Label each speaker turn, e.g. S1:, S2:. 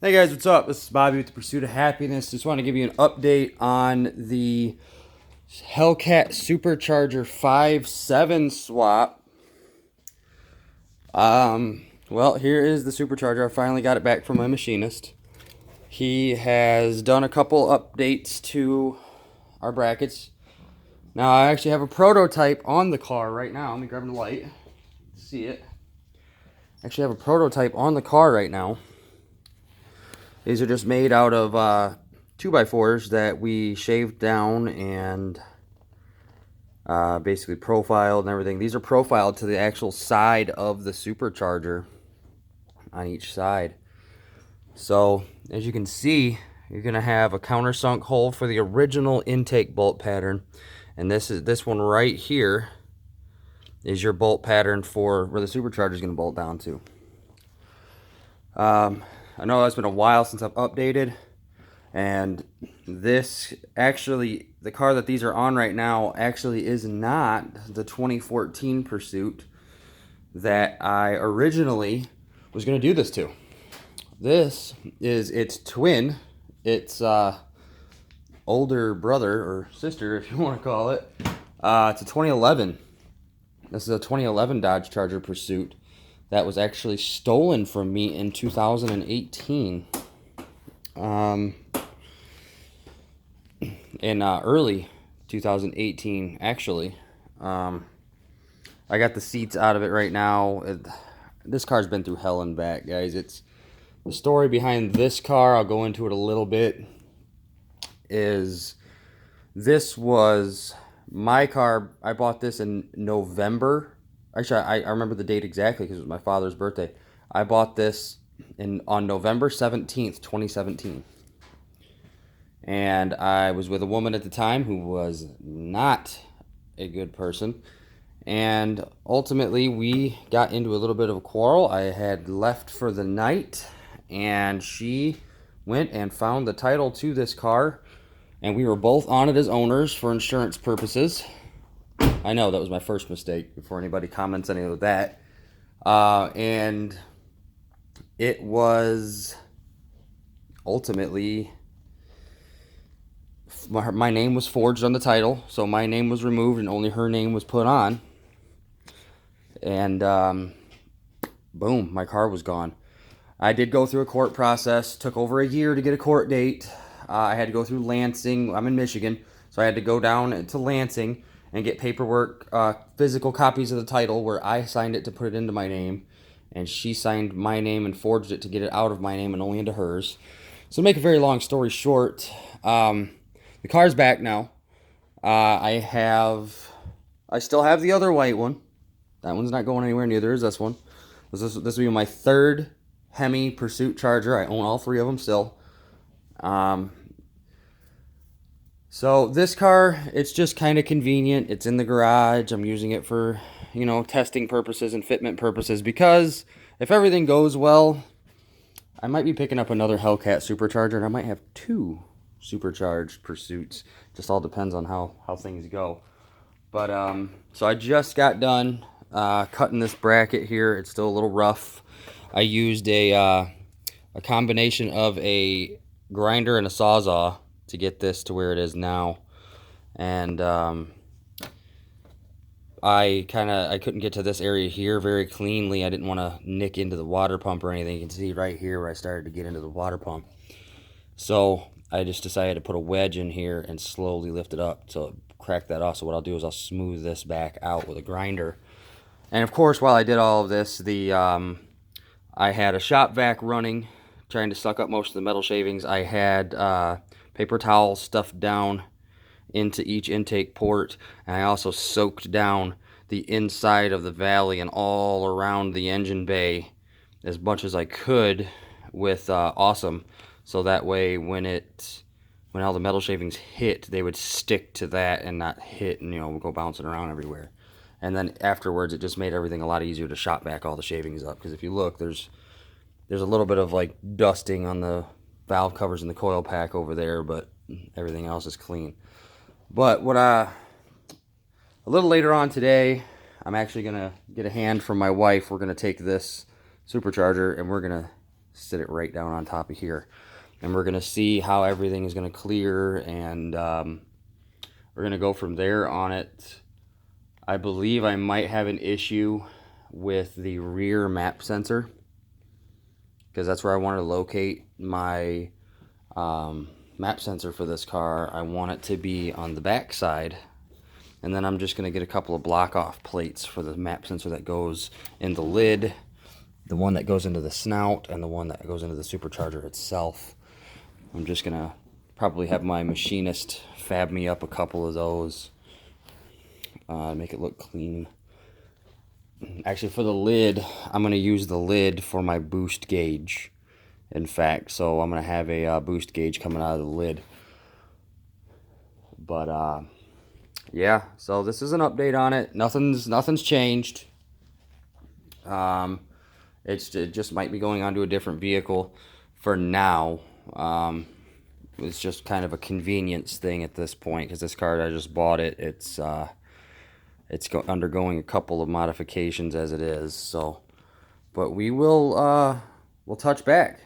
S1: Hey guys, what's up? This is Bobby with the Pursuit of Happiness. Just want to give you an update on the Hellcat Supercharger 5.7 swap. Well, here is the Supercharger. I finally got it back from my machinist. He has done a couple updates to our brackets. Now, I actually have a prototype on the car right now. Let me grab the light. See it. I actually have a prototype on the car right now. These are just made out of 2x4s that we shaved down and basically profiled and everything. These are profiled to the actual side of the supercharger on each side. So as you can see, you're gonna have a countersunk hole for the original intake bolt pattern, and this one right here is your bolt pattern for where the supercharger is gonna bolt down to. I know it's been a while since I've updated, and this actually, the car that these are on right now actually is not the 2014 Pursuit that I originally was going to do this to. This is its twin, its older brother or sister, if you want to call it. It's a 2011. This is a 2011 Dodge Charger Pursuit that was actually stolen from me in 2018. In early 2018, actually. I got the seats out of it right now. This car's been through hell and back, guys. It's the story behind this car. I'll go into it a little bit. Is this was my car? I bought this in November. Actually, I remember the date exactly because it was my father's birthday. I bought this on November 17th, 2017. And I was with a woman at the time who was not a good person. And ultimately, we got into a little bit of a quarrel. I had left for the night, and she went and found the title to this car. And we were both on it as owners for insurance purposes. I know that was my first mistake before anybody comments any of that. And it was ultimately... My name was forged on the title, so my name was removed and only her name was put on. And boom, my car was gone. I did go through a court process. Took over a year to get a court date. I had to go through Lansing. I'm in Michigan, so I had to go down to Lansing and get paperwork, physical copies of the title where I signed it to put it into my name, and she signed my name and forged it to get it out of my name and only into hers. So to make a very long story short, the car's back now. I still have the other white one. That one's not going anywhere, neither is this one. This will be my third Hemi Pursuit Charger. I own all three of them still. So this car, it's just kind of convenient. It's in the garage. I'm using it for, testing purposes and fitment purposes, because if everything goes well, I might be picking up another Hellcat Supercharger, and I might have two supercharged Pursuits. Just all depends on how things go. But so I just got done cutting this bracket here. It's still a little rough. I used a combination of a grinder and a sawzall to get this to where it is now. And I couldn't get to this area here very cleanly. I didn't want to nick into the water pump or anything. You can see right here where I started to get into the water pump. So I just decided to put a wedge in here and slowly lift it up to crack that off. So what I'll do is I'll smooth this back out with a grinder. And of course, while I did all of this, I had a shop vac running, trying to suck up most of the metal shavings. I had paper towels stuffed down into each intake port, and I also soaked down the inside of the valley and all around the engine bay as much as I could with Awesome. So that way, when all the metal shavings hit, they would stick to that and not hit and go bouncing around everywhere. And then afterwards, it just made everything a lot easier to shop back all the shavings up. Because if you look, there's a little bit of like dusting on the valve covers and the coil pack over there, but everything else is clean. But a little later on today, I'm actually gonna get a hand from my wife. We're gonna take this supercharger and we're gonna sit it right down on top of here. And we're going to see how everything is going to clear, and we're going to go from there on it. I believe I might have an issue with the rear map sensor, because that's where I want to locate my map sensor for this car. I want it to be on the back side, and then I'm just going to get a couple of block off plates for the map sensor that goes in the lid, the one that goes into the snout, and the one that goes into the supercharger itself. I'm just going to probably have my machinist fab me up a couple of those, make it look clean. Actually, for the lid, I'm going to use the lid for my boost gauge, in fact. So I'm going to have a boost gauge coming out of the lid. But yeah, so this is an update on it. Nothing's changed. It just might be going onto a different vehicle for now. It's just kind of a convenience thing at this point, because this car, I just bought it. It's undergoing a couple of modifications as it is. So, but we'll touch back.